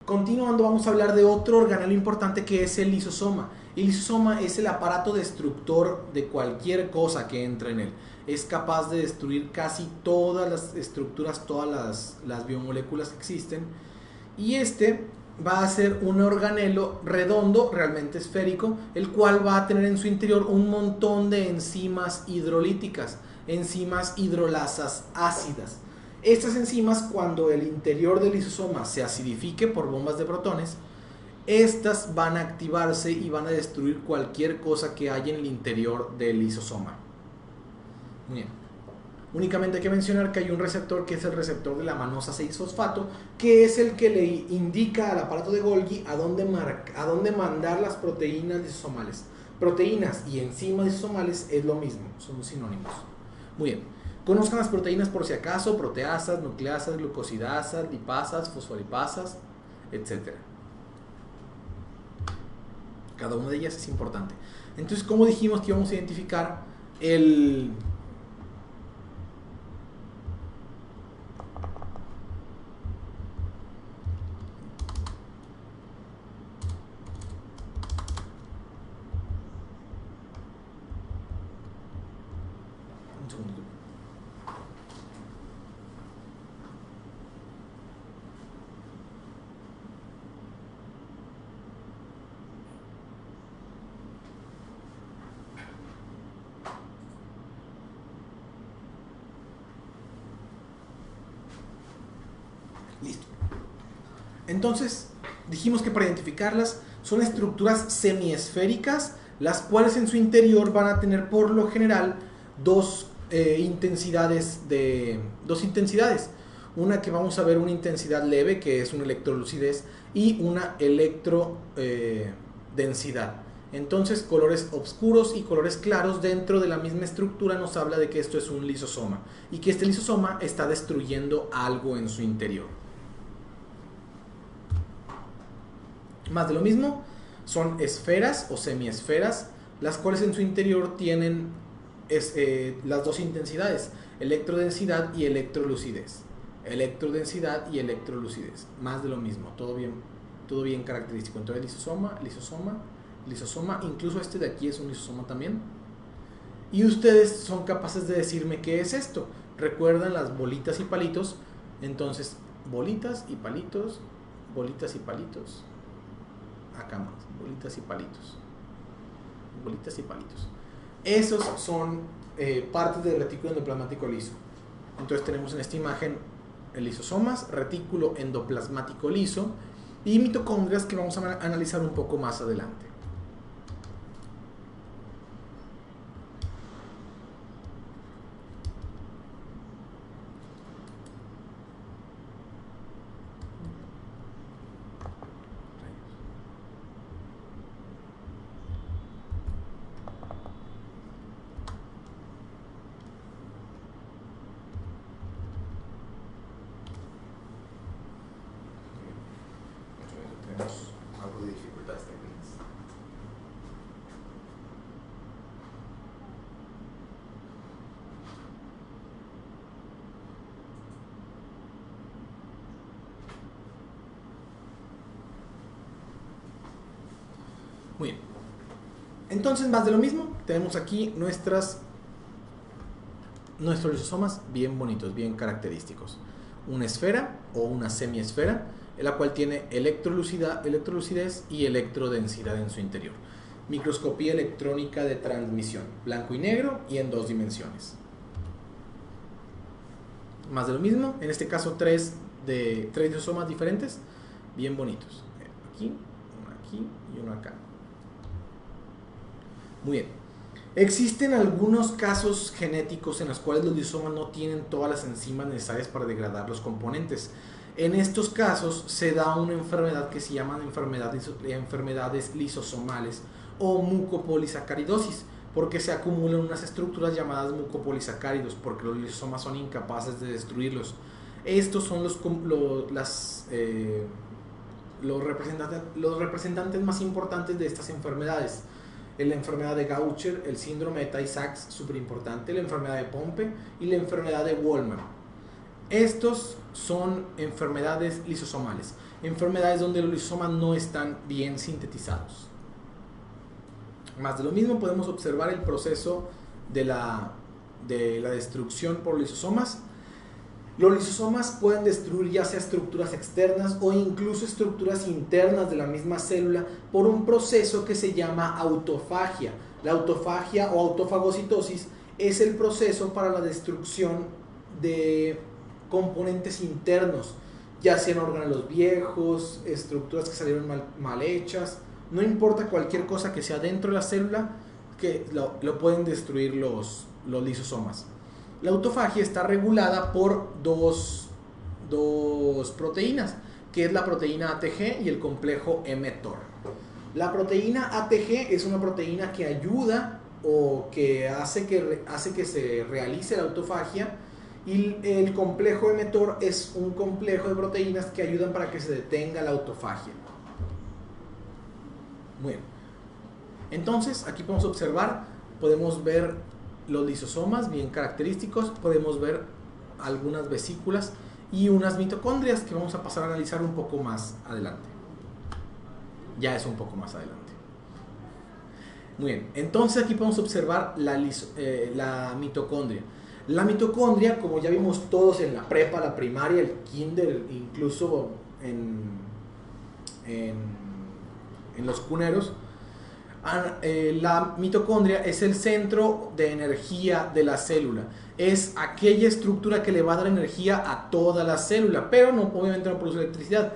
Continuando, vamos a hablar de otro organelo importante que es el lisosoma. El lisosoma es el aparato destructor de cualquier cosa que entre en él. Es capaz de destruir casi todas las estructuras, todas las biomoléculas que existen. Y este va a ser un organelo redondo, realmente esférico, el cual va a tener en su interior un montón de enzimas hidrolíticas, enzimas hidrolasas ácidas. Estas enzimas, cuando el interior del lisosoma se acidifique por bombas de protones, estas van a activarse y van a destruir cualquier cosa que haya en el interior del lisosoma. Muy bien. Únicamente hay que mencionar que hay un receptor que es el receptor de la manosa 6-fosfato, que es el que le indica al aparato de Golgi a dónde mandar las proteínas lisosomales. Proteínas y enzimas lisosomales es lo mismo, son sinónimos. Muy bien. Conozcan las proteínas por si acaso: proteasas, nucleasas, glucosidasas, lipasas, fosfolipasas, etc. Cada una de ellas es importante. Entonces, ¿cómo dijimos que íbamos a identificar el... Un segundo. Listo. Entonces, dijimos que para identificarlas son estructuras semiesféricas, las cuales en su interior van a tener por lo general dos intensidades. Una que vamos a ver, una intensidad leve, que es una electrolucidez, y una electrodensidad. Entonces, colores oscuros y colores claros dentro de la misma estructura nos habla de que esto es un lisosoma y que este lisosoma está destruyendo algo en su interior. Más de lo mismo, son esferas o semiesferas, las cuales en su interior tienen las dos intensidades: electrodensidad y electrolucidez. Electrodensidad y electrolucidez. Más de lo mismo, todo bien característico. Entonces, lisosoma, incluso este de aquí es un lisosoma también. Y ustedes son capaces de decirme qué es esto. ¿Recuerdan las bolitas y palitos? Entonces, bolitas y palitos, bolitas y palitos. Acá más, bolitas y palitos. Bolitas y palitos. Esos son partes del retículo endoplasmático liso. Entonces tenemos en esta imagen lisosomas, retículo endoplasmático liso y mitocondrias, que vamos a analizar un poco más adelante. Algo de dificultades técnicas. Muy bien. Entonces, más de lo mismo, tenemos aquí nuestros lisosomas bien bonitos, bien característicos. Una esfera o una semiesfera, la cual tiene electrolucidez y electrodensidad en su interior. Microscopía electrónica de transmisión, blanco y negro y en 2 dimensiones. Más de lo mismo, en este caso tres lisosomas diferentes, bien bonitos. Aquí, uno aquí y uno acá. Muy bien. Existen algunos casos genéticos en los cuales los lisosomas no tienen todas las enzimas necesarias para degradar los componentes. En estos casos se da una enfermedad que se llama enfermedades lisosomales o mucopolisacaridosis, porque se acumulan unas estructuras llamadas mucopolisacáridos, porque los lisosomas son incapaces de destruirlos. Estos son los representantes más importantes de estas enfermedades. La enfermedad de Gaucher, el síndrome de Tay-Sachs, súper importante, la enfermedad de Pompe y la enfermedad de Wolman. Estos son enfermedades lisosomales. enfermedades donde los lisosomas no están bien sintetizados. Más de lo mismo, podemos observar el proceso de la destrucción por lisosomas. Los lisosomas pueden destruir ya sea estructuras externas o incluso estructuras internas de la misma célula por un proceso que se llama autofagia. La autofagia o autofagocitosis es el proceso para la destrucción de componentes internos, ya sean órganos viejos, estructuras que salieron mal hechas, no importa, cualquier cosa que sea dentro de la célula, que lo pueden destruir los lisosomas. La autofagia está regulada por dos proteínas, que es la proteína ATG y el complejo mTOR. La proteína ATG es una proteína que ayuda o que hace que se realice la autofagia, y el complejo mTOR es un complejo de proteínas que ayudan para que se detenga la autofagia. Bueno, entonces aquí podemos observar, podemos ver los lisosomas bien característicos, podemos ver algunas vesículas y unas mitocondrias que vamos a pasar a analizar un poco más adelante. Ya es un poco más adelante. Muy bien, entonces aquí podemos observar la mitocondria. La mitocondria, como ya vimos todos en la prepa, la primaria, el kinder, incluso en los cuneros, la mitocondria es el centro de energía de la célula. Es aquella estructura que le va a dar energía a toda la célula, pero obviamente no produce electricidad,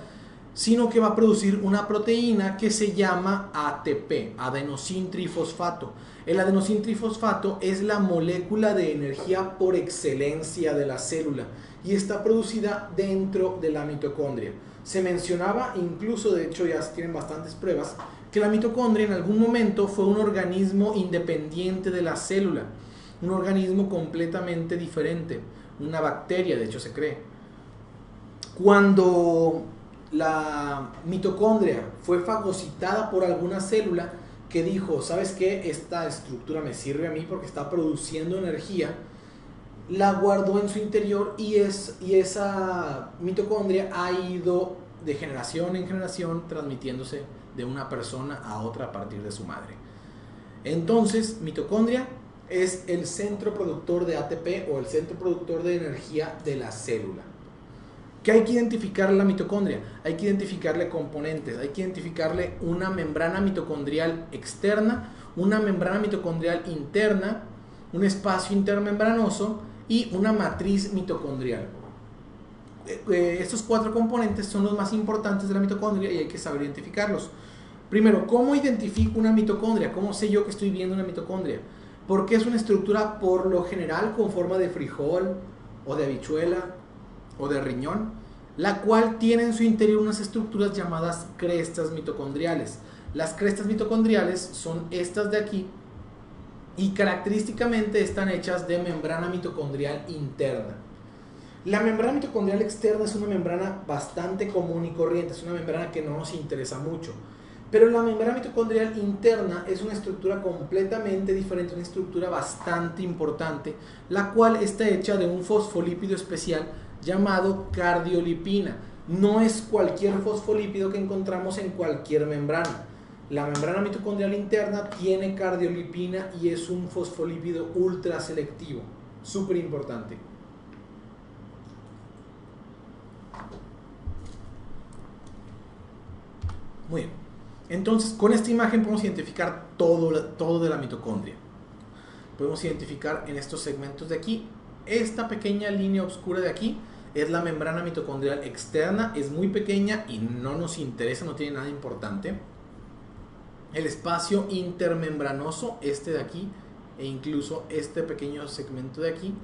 sino que va a producir una proteína que se llama ATP, adenosintrifosfato. El adenosintrifosfato es la molécula de energía por excelencia de la célula y está producida dentro de la mitocondria. Se mencionaba, incluso de hecho ya se tienen bastantes pruebas, que la mitocondria en algún momento fue un organismo independiente de la célula, un organismo completamente diferente, una bacteria, de hecho se cree. Cuando la mitocondria fue fagocitada por alguna célula que dijo, ¿sabes qué? Esta estructura me sirve a mí porque está produciendo energía, la guardó en su interior y esa mitocondria ha ido de generación en generación transmitiéndose de una persona a otra a partir de su madre. Entonces, mitocondria es el centro productor de ATP o el centro productor de energía de la célula. ¿Qué hay que identificar en la mitocondria? Hay que identificarle componentes, hay que identificarle una membrana mitocondrial externa, una membrana mitocondrial interna, un espacio intermembranoso y una matriz mitocondrial. Estos cuatro componentes son los más importantes de la mitocondria y hay que saber identificarlos. Primero, ¿cómo identifico una mitocondria? ¿Cómo sé yo que estoy viendo una mitocondria? Porque es una estructura por lo general con forma de frijol o de habichuela o de riñón, la cual tiene en su interior unas estructuras llamadas crestas mitocondriales. Las crestas mitocondriales son estas de aquí y característicamente están hechas de membrana mitocondrial interna. La membrana mitocondrial externa es una membrana bastante común y corriente, es una membrana que no nos interesa mucho. Pero la membrana mitocondrial interna es una estructura completamente diferente, una estructura bastante importante, la cual está hecha de un fosfolípido especial llamado cardiolipina. No es cualquier fosfolípido que encontramos en cualquier membrana. La membrana mitocondrial interna tiene cardiolipina y es un fosfolípido ultra selectivo, súper importante. Muy bien, entonces con esta imagen podemos identificar todo de la mitocondria. Podemos identificar en estos segmentos de aquí, esta pequeña línea oscura de aquí es la membrana mitocondrial externa, es muy pequeña y no nos interesa, no tiene nada importante. El espacio intermembranoso, este de aquí, e incluso este pequeño segmento de aquí,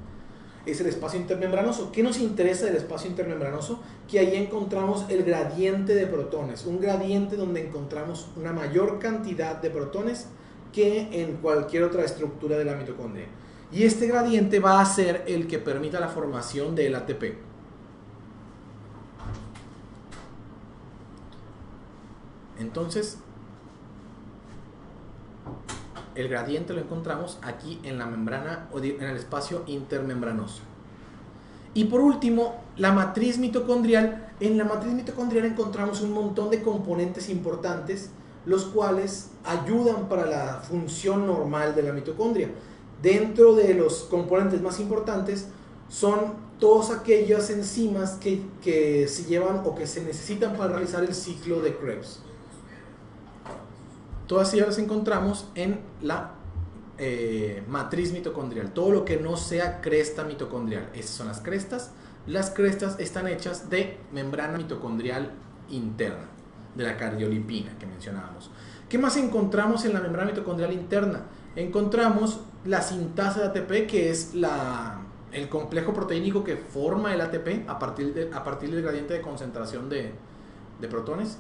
es el espacio intermembranoso. ¿Qué nos interesa del espacio intermembranoso? Que ahí encontramos el gradiente de protones, un gradiente donde encontramos una mayor cantidad de protones que en cualquier otra estructura de la mitocondria. Y este gradiente va a ser el que permita la formación del ATP. Entonces, el gradiente lo encontramos aquí en la membrana o en el espacio intermembranoso. Y por último, la matriz mitocondrial En la matriz mitocondrial encontramos un montón de componentes importantes, los cuales ayudan para la función normal de la mitocondria. Dentro de los componentes más importantes son todas aquellas enzimas que se llevan o que se necesitan para realizar el ciclo de Krebs. Todas ellas las encontramos en la matriz mitocondrial, todo lo que no sea cresta mitocondrial. Estas son las crestas. Las crestas están hechas de membrana mitocondrial interna, de la cardiolipina que mencionábamos. ¿Qué más encontramos en la membrana mitocondrial interna? Encontramos la sintasa de ATP, que es el complejo proteínico que forma el ATP a partir del gradiente de concentración de protones,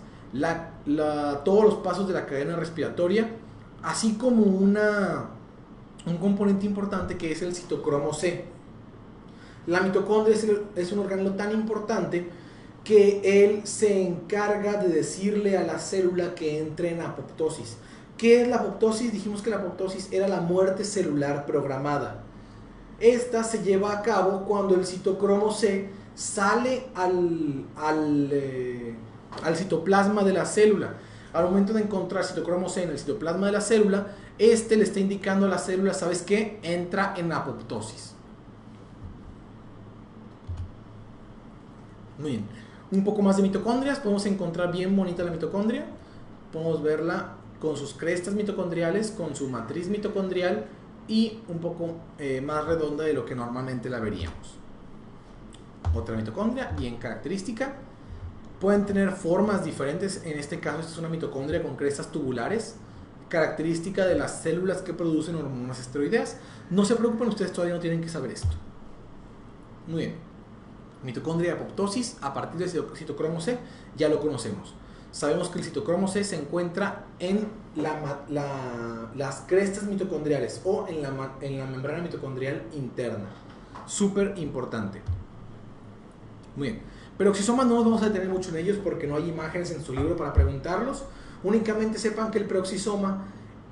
todos los pasos de la cadena respiratoria, así como un componente importante que es el citocromo C. La mitocondria es un organelo tan importante que él se encarga de decirle a la célula que entre en apoptosis. ¿Qué es la apoptosis? Dijimos que la apoptosis era la muerte celular programada. Esta se lleva a cabo cuando el citocromo C sale al citoplasma de la célula. Al momento de encontrar citocromo C en el citoplasma de la célula, este le está indicando a la célula, ¿sabes qué? Entra en apoptosis. Muy bien. Un poco más de mitocondrias. Podemos encontrar bien bonita la mitocondria. Podemos verla con sus crestas mitocondriales, con su matriz mitocondrial y un poco más redonda de lo que normalmente la veríamos. Otra mitocondria bien característica. Pueden tener formas diferentes. En este caso, esta es una mitocondria con crestas tubulares, característica de las células que producen hormonas esteroideas. No se preocupen, ustedes todavía no tienen que saber esto. Muy bien. Mitocondria de apoptosis a partir del citocromo C, ya lo conocemos. Sabemos que el citocromo C se encuentra en las crestas mitocondriales o en la membrana mitocondrial interna. Súper importante. Muy bien. Peroxisomas no nos vamos a detener mucho en ellos porque no hay imágenes en su libro para preguntarlos. Únicamente sepan que el peroxisoma,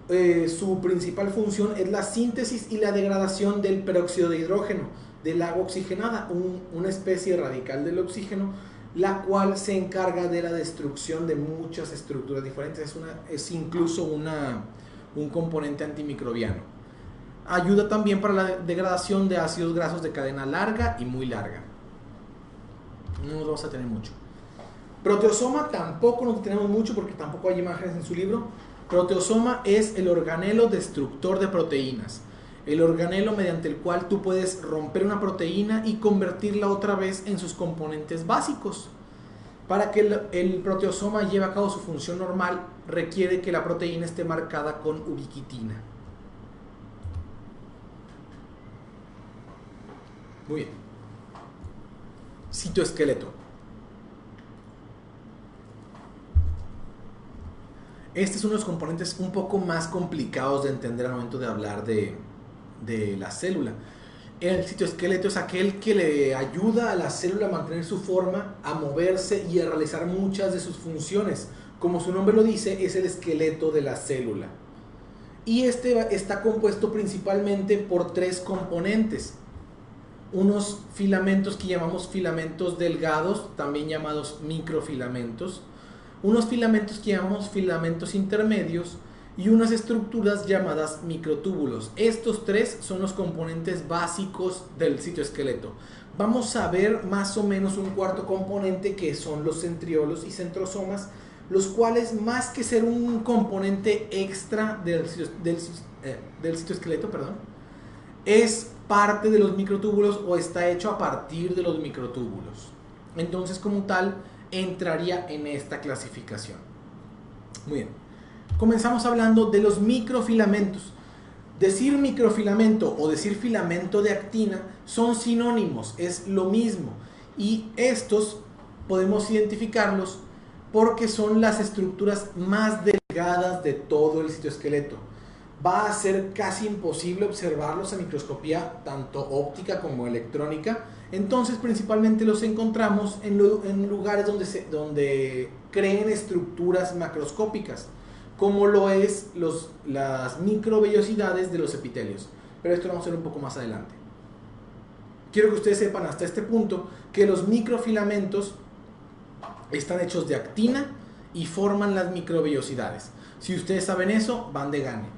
su principal función es la síntesis y la degradación del peróxido de hidrógeno, del agua oxigenada, una especie radical del oxígeno, la cual se encarga de la destrucción de muchas estructuras diferentes. Es incluso un componente antimicrobiano. Ayuda también para la degradación de ácidos grasos de cadena larga y muy larga. No nos vamos a tener mucho. Proteosoma tampoco nos tenemos mucho porque tampoco hay imágenes en su libro. Proteosoma es el organelo destructor de proteínas. El organelo mediante el cual tú puedes romper una proteína y convertirla otra vez en sus componentes básicos. Para que el proteosoma lleve a cabo su función normal, requiere que la proteína esté marcada con ubiquitina. Muy bien. Citoesqueleto. Este es uno de los componentes un poco más complicados de entender al momento de hablar de la célula. El citoesqueleto es aquel que le ayuda a la célula a mantener su forma, a moverse y a realizar muchas de sus funciones. Como su nombre lo dice, es el esqueleto de la célula. Y este está compuesto principalmente por tres componentes. Unos filamentos que llamamos filamentos delgados, también llamados microfilamentos. Unos filamentos que llamamos filamentos intermedios y unas estructuras llamadas microtúbulos. Estos tres son los componentes básicos del citoesqueleto. Vamos a ver más o menos un cuarto componente que son los centriolos y centrosomas, los cuales más que ser un componente extra del citoesqueleto, es parte de los microtúbulos o está hecho a partir de los microtúbulos. Entonces, como tal, entraría en esta clasificación. Muy bien. Comenzamos hablando de los microfilamentos. Decir microfilamento o decir filamento de actina son sinónimos, es lo mismo. Y estos podemos identificarlos porque son las estructuras más delgadas de todo el citoesqueleto. Va a ser casi imposible observarlos a microscopía, tanto óptica como electrónica. Entonces, principalmente los encontramos en lugares donde creen estructuras macroscópicas, como lo es las microvellosidades de los epitelios. Pero esto lo vamos a ver un poco más adelante. Quiero que ustedes sepan hasta este punto que los microfilamentos Están hechos de actina y forman las microvellosidades. Si ustedes saben eso, van de gane.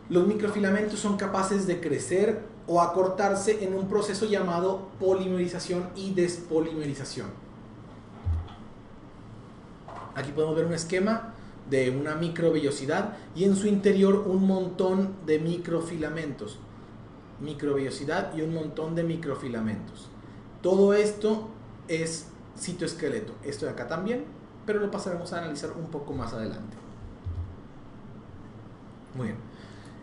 Los microfilamentos son capaces de crecer o acortarse en un proceso llamado polimerización y despolimerización. Aquí podemos ver un esquema de una microvellosidad y en su interior un montón de microfilamentos. Microvellosidad y un montón de microfilamentos. Todo esto es citoesqueleto. Esto de acá también, pero lo pasaremos a analizar un poco más adelante. Muy bien.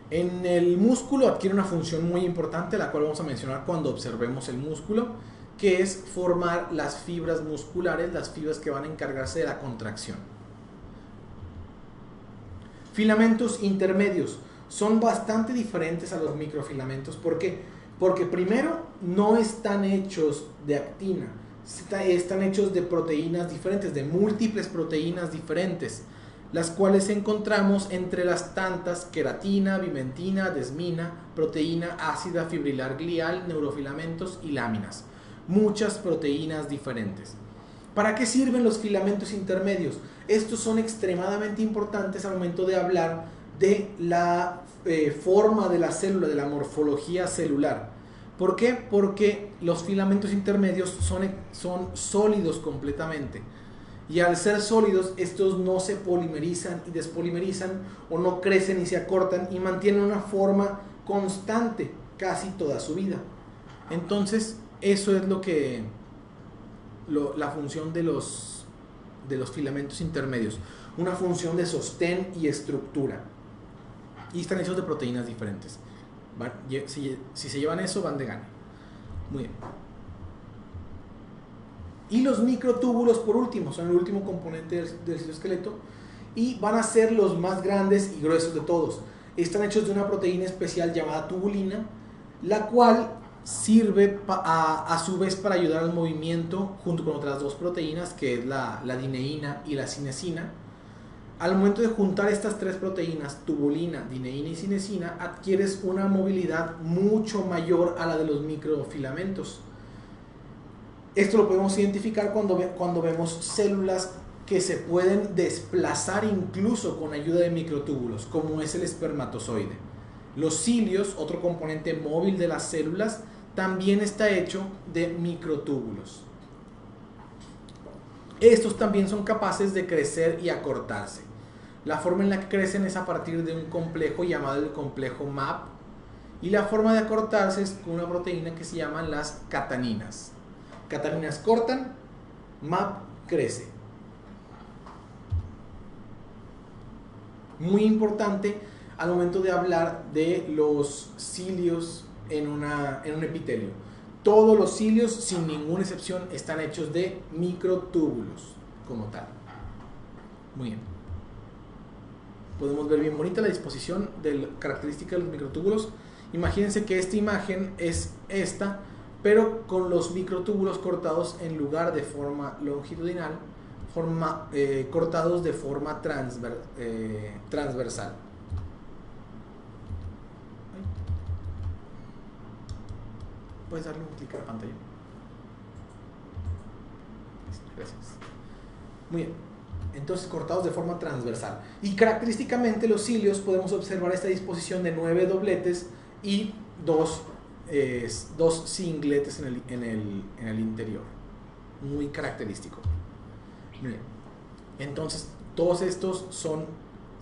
En el músculo adquiere una función muy importante, la cual vamos a mencionar cuando observemos el músculo, que es formar las fibras musculares, las fibras que van a encargarse de la contracción. Filamentos intermedios son bastante diferentes a los microfilamentos. ¿Por qué? Porque primero no están hechos de actina, están hechos de proteínas diferentes, de múltiples proteínas diferentes, las cuales encontramos entre las tantas queratina, bimentina, desmina, proteína ácida fibrilar glial, neurofilamentos y láminas. Muchas proteínas diferentes. ¿Para qué sirven los filamentos intermedios? Estos son extremadamente importantes al momento de hablar de la forma de la célula, de la morfología celular. ¿Por qué? Porque los filamentos intermedios son sólidos completamente. Y al ser sólidos, estos no se polimerizan y despolimerizan, o no crecen y se acortan, y mantienen una forma constante casi toda su vida. Entonces, eso es la función de los filamentos intermedios. Una función de sostén y estructura. Y están hechos de proteínas diferentes. Si se llevan eso, van de gane. Muy bien. Y los microtúbulos, por último, son el último componente del citoesqueleto y van a ser los más grandes y gruesos de todos. Están hechos de una proteína especial llamada tubulina, la cual sirve a su vez para ayudar al movimiento junto con otras dos proteínas, que es la dineína y la cinesina. Al momento de juntar estas tres proteínas, tubulina, dineína y cinesina, adquieres una movilidad mucho mayor a la de los microfilamentos. Esto lo podemos identificar cuando vemos células que se pueden desplazar incluso con ayuda de microtúbulos, como es el espermatozoide. Los cilios, otro componente móvil de las células, también está hecho de microtúbulos. Estos también son capaces de crecer y acortarse. La forma en la que crecen es a partir de un complejo llamado el complejo MAP, y la forma de acortarse es con una proteína que se llaman las cataninas. Cataninas cortan, MAP crece. Muy importante al momento de hablar de los cilios en un epitelio. Todos los cilios, sin ninguna excepción, están hechos de microtúbulos como tal. Muy bien. Podemos ver bien bonita la disposición de la característica de los microtúbulos. Imagínense que esta imagen es esta, pero con los microtúbulos cortados en lugar de forma longitudinal, cortados de forma transversal. Puedes darle un clic a la pantalla. Gracias. Muy bien. Entonces, cortados de forma transversal. Y característicamente los cilios podemos observar esta disposición de 9 dobletes y dos singletes en el interior. Muy característico. Muy bien. Entonces, todos estos son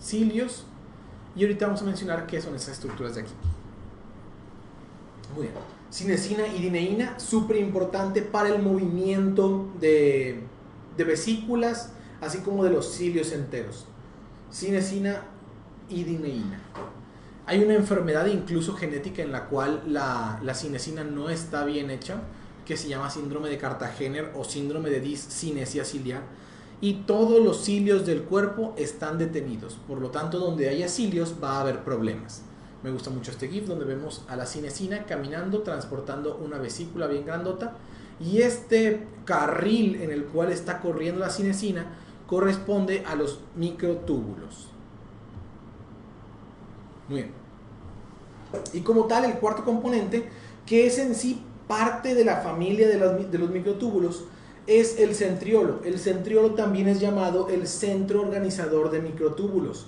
cilios y ahorita vamos a mencionar qué son esas estructuras de aquí. Muy bien. Cinesina y dineína, súper importante para el movimiento de vesículas, así como de los cilios enteros. Cinesina y dineína. Hay una enfermedad incluso genética en la cual la cinesina no está bien hecha, que se llama síndrome de Cartagener o síndrome de discinesia ciliar, y todos los cilios del cuerpo están detenidos. Por lo tanto, donde haya cilios va a haber problemas. Me gusta mucho este GIF donde vemos a la cinesina caminando, transportando una vesícula bien grandota, y este carril en el cual está corriendo la cinesina corresponde a los microtúbulos. Muy bien. Y como tal, el cuarto componente, que es en sí parte de la familia de los microtúbulos, es el centriolo. El centriolo también es llamado el centro organizador de microtúbulos.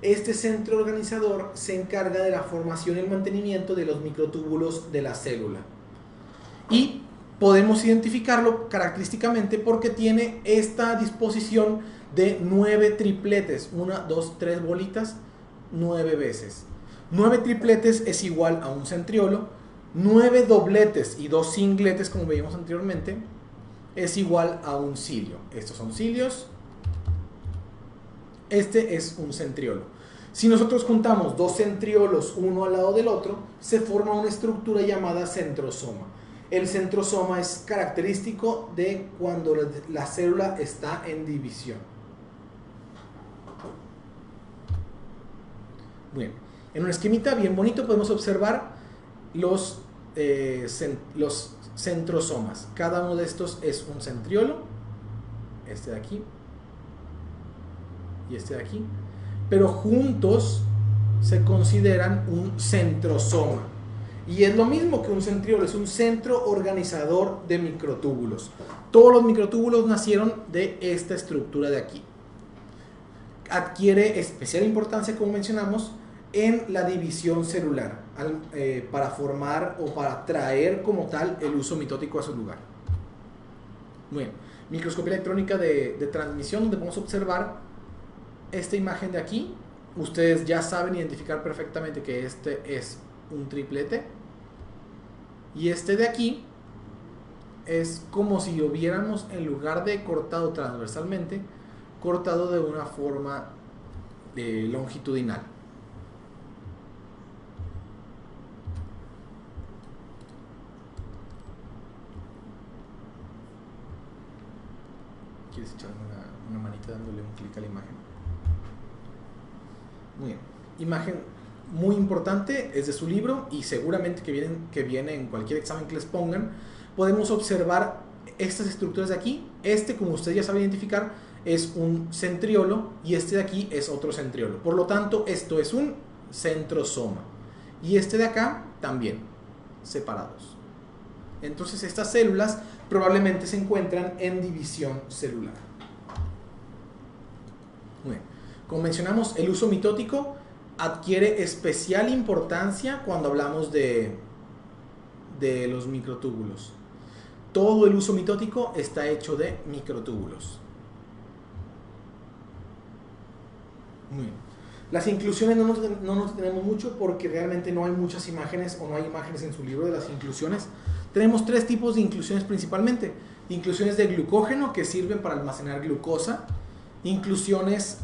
Este centro organizador se encarga de la formación y el mantenimiento de los microtúbulos de la célula. Y podemos identificarlo característicamente porque tiene esta disposición de 9 tripletes. 1, 2, 3 bolitas, 9 veces. 9 tripletes es igual a un centriolo. 9 dobletes y 2 singletes, como veíamos anteriormente, es igual a un cilio. Estos son cilios. Este es un centriolo. Si nosotros juntamos dos centriolos uno al lado del otro, se forma una estructura llamada centrosoma. El centrosoma es característico de cuando la célula está en división. Bien, en un esquemita bien bonito podemos observar los centrosomas. Cada uno de estos es un centriolo, este de aquí y este de aquí, pero juntos se consideran un centrosoma. Y es lo mismo que un centriolo, es un centro organizador de microtúbulos. Todos los microtúbulos nacieron de esta estructura de aquí. Adquiere especial importancia, como mencionamos, en la división celular, para formar o para traer como tal el uso mitótico a su lugar. Muy bien, microscopía electrónica de transmisión, donde podemos observar esta imagen de aquí. Ustedes ya saben identificar perfectamente que este es un triplete y este de aquí es como si lo viéramos, en lugar de cortado transversalmente, cortado de una forma longitudinal. ¿Quieres echarme una manita dándole un clic a la imagen? Muy bien, imagen muy importante, es de su libro y seguramente que viene en cualquier examen que les pongan. Podemos observar estas estructuras de aquí. Este, como usted ya sabe identificar, es un centriolo y este de aquí es otro centriolo. Por lo tanto, esto es un centrosoma y este de acá también, separados. Entonces estas células probablemente se encuentran en división celular. Muy bien. Como mencionamos, el uso mitótico adquiere especial importancia cuando hablamos de los microtúbulos. Todo el uso mitótico está hecho de microtúbulos. Muy bien. Las inclusiones no nos detenemos mucho porque realmente no hay muchas imágenes o no hay imágenes en su libro de las inclusiones. Tenemos tres tipos de inclusiones principalmente. Inclusiones de glucógeno, que sirven para almacenar glucosa. Inclusiones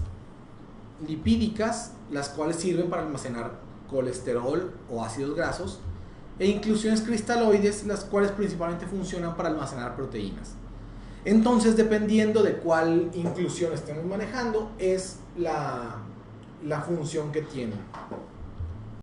lipídicas, las cuales sirven para almacenar colesterol o ácidos grasos, e inclusiones cristaloides, las cuales principalmente funcionan para almacenar proteínas. Entonces, dependiendo de cuál inclusión estemos manejando, es la función que tienen.